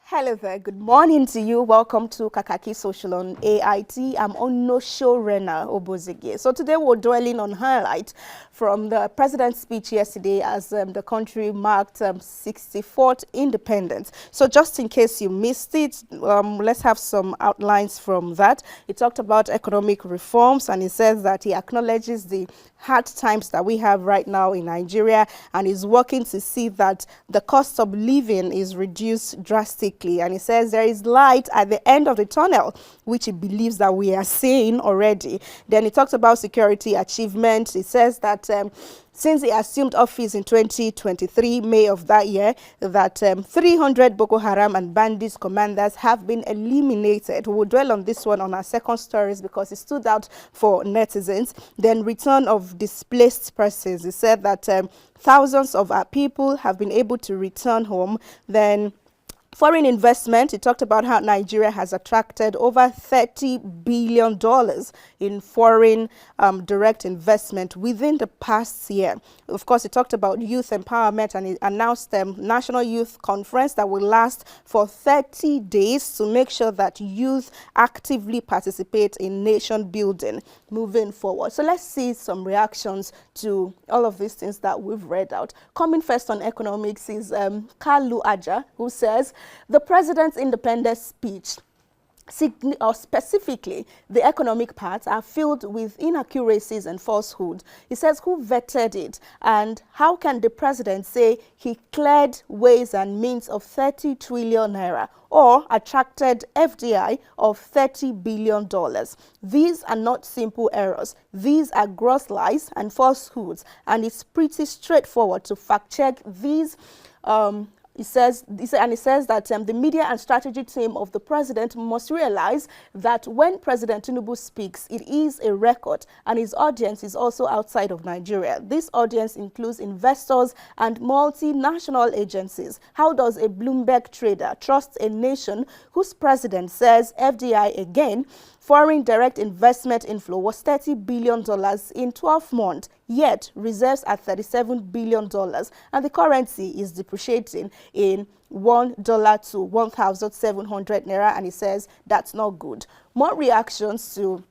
Hello there, good morning to you. Welcome to Kakaaki Social on AIT. I'm Onoshiorena, Obozeghie. So today we're dwelling on highlights from the president's speech yesterday as the country marked 64th independence. So just in case you missed it, let's have some outlines from that. He talked about economic reforms and he says that he acknowledges the hard times that we have right now in Nigeria and is working to see that the cost of living is reduced drastically. And he says there is light at the end of the tunnel, which he believes that we are seeing already. Then he talks about security achievements. He says that since he assumed office in 2023, May of that year, that 300 Boko Haram and bandits commanders have been eliminated. We will dwell on this one on our second stories because it stood out for netizens. Then return of displaced persons. He said that thousands of our people have been able to return home. Then foreign investment, he talked about how Nigeria has attracted over $30 billion in foreign direct investment within the past year. Of course, he talked about youth empowerment and he announced a National Youth Conference that will last for 30 days to make sure that youth actively participate in nation building moving forward. So let's see some reactions to all of these things that we've read out. Coming first on economics is Kalu Aja, who says, the president's independence speech, specifically the economic parts, are filled with inaccuracies and falsehood. He says, who vetted it? And how can the president say he cleared ways and means of 30 trillion naira or attracted FDI of $30 billion? These are not simple errors. These are gross lies and falsehoods. And it's pretty straightforward to fact check these. He says that the media and strategy team of the president must realize that when President Tinubu speaks, it is a record, and his audience is also outside of Nigeria. This audience includes investors and multinational agencies. How does a Bloomberg trader trust a nation whose president says FDI again? Foreign direct investment inflow was $30 billion in 12 months, yet reserves at $37 billion, and the currency is depreciating in $1 to 1,700 naira, and he says that's not good. More reactions to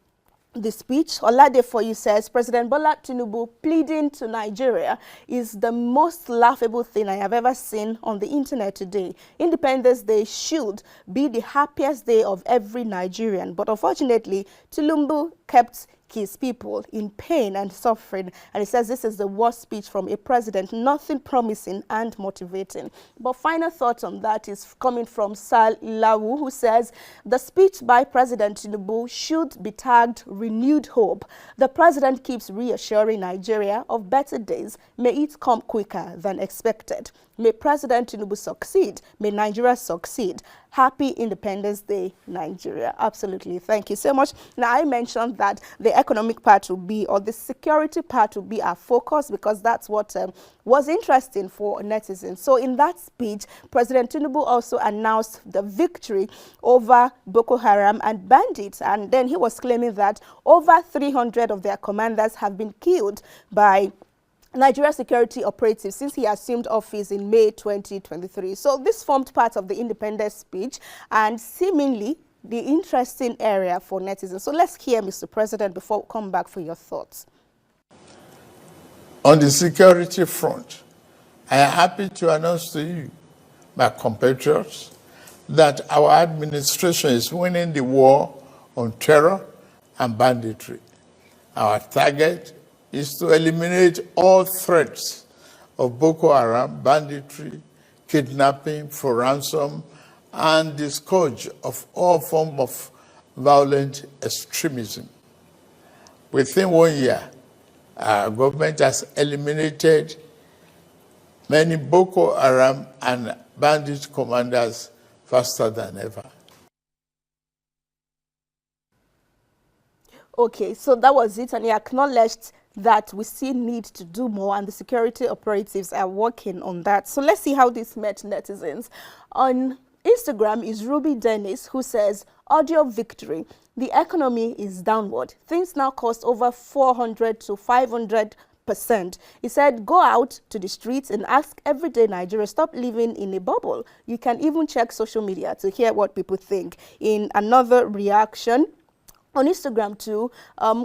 the speech. Oladefoyu says, President Bola Tinubu pleading to Nigeria is the most laughable thing I have ever seen on the internet today. Independence Day should be the happiest day of every Nigerian, but unfortunately, Tinubu kept his people in pain and suffering, and he says this is the worst speech from a president, nothing promising and motivating. But final thoughts on that is coming from Sal Lawu, who says the speech by President Tinubu should be tagged renewed hope. The president keeps reassuring Nigeria of better days. May it come quicker than expected. May President Tinubu succeed. May Nigeria succeed. Happy Independence Day, Nigeria. Absolutely. Thank you so much. Now, I mentioned that the economic part will be, or the security part will be our focus because that's what was interesting for netizens. So in that speech, President Tinubu also announced the victory over Boko Haram and bandits. And then he was claiming that over 300 of their commanders have been killed by Nigeria security operatives since he assumed office in May 2023. So this formed part of the independence speech and seemingly the interesting area for netizens. So let's hear Mr. President before we come back for your thoughts. On the security front, I am happy to announce to you, my compatriots, that our administration is winning the war on terror and banditry. Our target is to eliminate all threats of Boko Haram, banditry, kidnapping for ransom, and the scourge of all forms of violent extremism. Within 1 year, our government has eliminated many Boko Haram and bandit commanders faster than ever. Okay, so that was it, and he acknowledged that we still need to do more and the security operatives are working on that. So let's see how this met netizens. On Instagram is Ruby Dennis, who says, audio victory. The economy is downward. Things now cost over 400 to 500 He said, go out to the streets and ask everyday Nigerians, stop living in a bubble. You can even check social media to hear what people think. In another reaction, on Instagram too,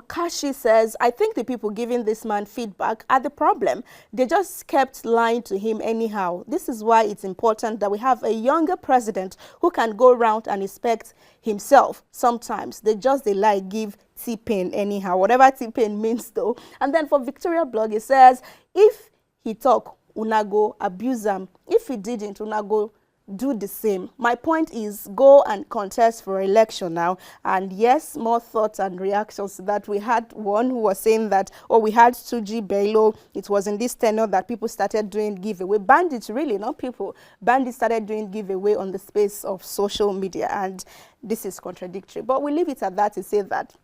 Kashi says, I think the people giving this man feedback are the problem. They just kept lying to him anyhow. This is why it's important that we have a younger president who can go around and inspect himself. Sometimes they lie, give T-Pain anyhow, whatever T-Pain means though. And then for Victoria Blog, it says, if he talk, unago abuse him. If he didn't, unago do the same. My point is, go and contest for election now. And yes, more thoughts and reactions to that. We had one who was saying that, we had Suji Bello. It was in this tenure that people started doing giveaway. Bandits, really, not people. Bandits started doing giveaway on the space of social media. And this is contradictory. But we leave it at that to say that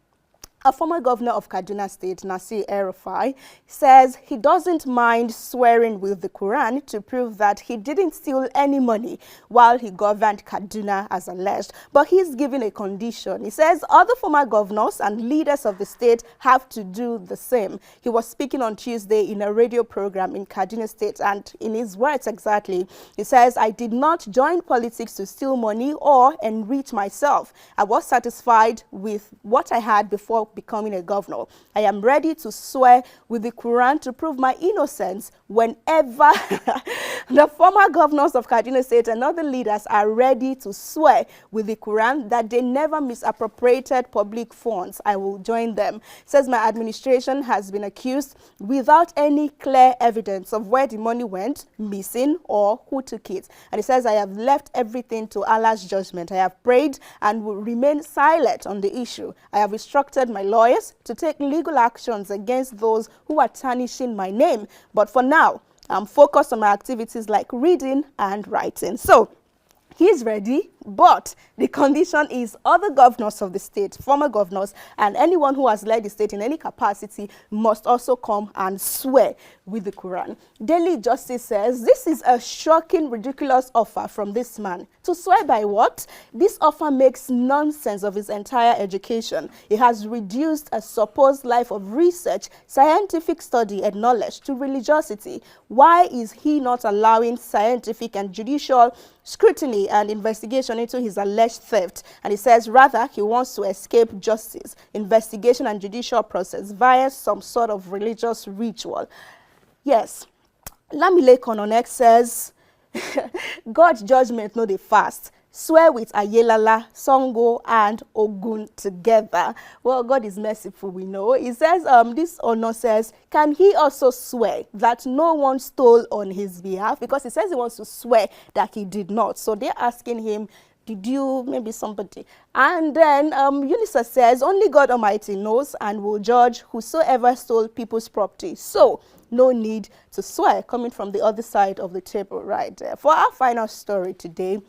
a former governor of Kaduna State, Nasir Elrufai, says he doesn't mind swearing with the Qur'an to prove that he didn't steal any money while he governed Kaduna as alleged. But he's given a condition. He says other former governors and leaders of the state have to do the same. He was speaking on Tuesday in a radio program in Kaduna State, and in his words exactly, he says, I did not join politics to steal money or enrich myself. I was satisfied with what I had before becoming a governor. I am ready to swear with the Quran to prove my innocence whenever the former governors of Kaduna State and other leaders are ready to swear with the Quran that they never misappropriated public funds. I will join them. It says my administration has been accused without any clear evidence of where the money went missing or who took it. And it says I have left everything to Allah's judgment. I have prayed and will remain silent on the issue. I have instructed my lawyers to take legal actions against those who are tarnishing my name. But for now, I'm focused on my activities like reading and writing. So he's ready, but the condition is other governors of the state, former governors, and anyone who has led the state in any capacity must also come and swear with the Quran. Daily Justice says this is a shocking, ridiculous offer from this man. To swear by what? This offer makes nonsense of his entire education. It has reduced a supposed life of research, scientific study, and knowledge to religiosity. Why is he not allowing scientific and judicial scrutiny and investigation into his alleged theft? And he says rather he wants to escape justice, investigation and judicial process via some sort of religious ritual. Yes, Lamilekon on X says God's judgment no dey fast. Swear with Ayelala, Songo, and Ogun together. Well, God is merciful, we know. He says, this Ono says, can he also swear that no one stole on his behalf? Because he says he wants to swear that he did not. So they're asking him, did you, maybe somebody? And then Unisa says, only God Almighty knows and will judge whosoever stole people's property. So no need to swear, coming from the other side of the table right there. For our final story today,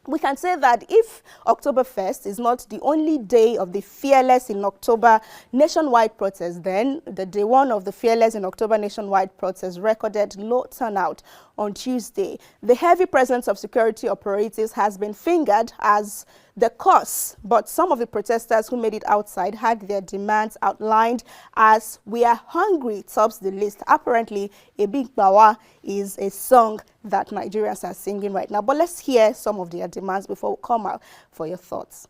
we can say that if October 1st is not the only day of the Fearless in October nationwide protest, then the day one of the Fearless in October nationwide protest recorded low turnout on Tuesday. The heavy presence of security operatives has been fingered as the cause, but some of the protesters who made it outside had their demands outlined as "We are hungry" tops the list. Apparently, a big bawa is a song that Nigerians are singing right now. But let's hear some of their demands before we come out for your thoughts.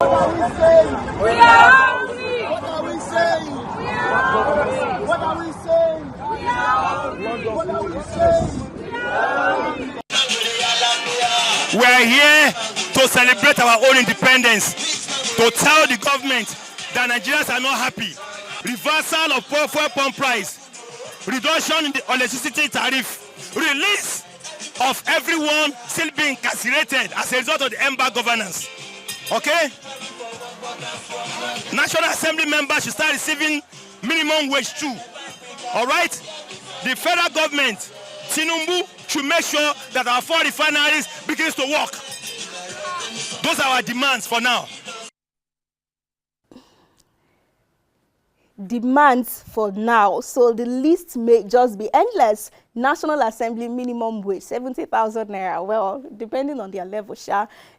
What are we saying? We are hungry. What are we saying? We are hungry. What are we saying? We are hungry. What are we saying? We are here to celebrate our own independence, to tell the government that Nigerians are not happy. Reversal of fuel pump price, reduction in the electricity tariff, release of everyone still being incarcerated as a result of the embargo governance. Okay? National Assembly members should start receiving minimum wage too. All right? The federal government, Tinubu, should make sure that our 4 refineries begins to work. Those are our demands for now. Demands for now, so the list may just be endless. National Assembly minimum wage, 70,000 naira. Well, depending on their level,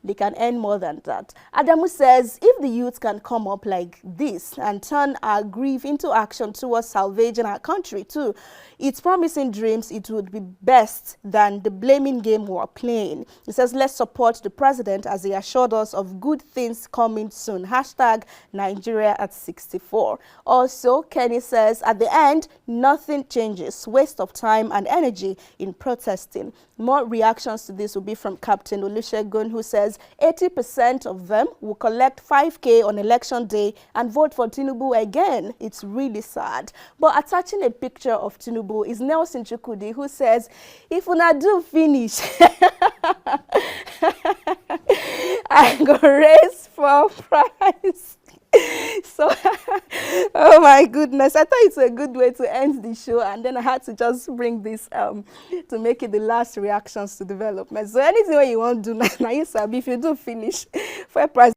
they can earn more than that. Adamu says if the youth can come up like this and turn our grief into action towards salvaging our country too, it's promising dreams, it would be best than the blaming game we're playing. He says, let's support the president as he assured us of good things coming soon. Hashtag Nigeria at 64. Also, Kenny says, at the end, nothing changes. Waste of time and energy in protesting. More reactions to this will be from Captain Olusegun, who says 80% of them will collect 5K on election day and vote for Tinubu again. It's really sad. But attaching a picture of Tinubu is Nelson Chukudi, who says, if una do finish, I go raise for price. So, oh my goodness, I thought it's a good way to end the show, and then I had to just bring this to make it the last reactions to development. So anything you want to do now, you sabi, if you do finish for a price.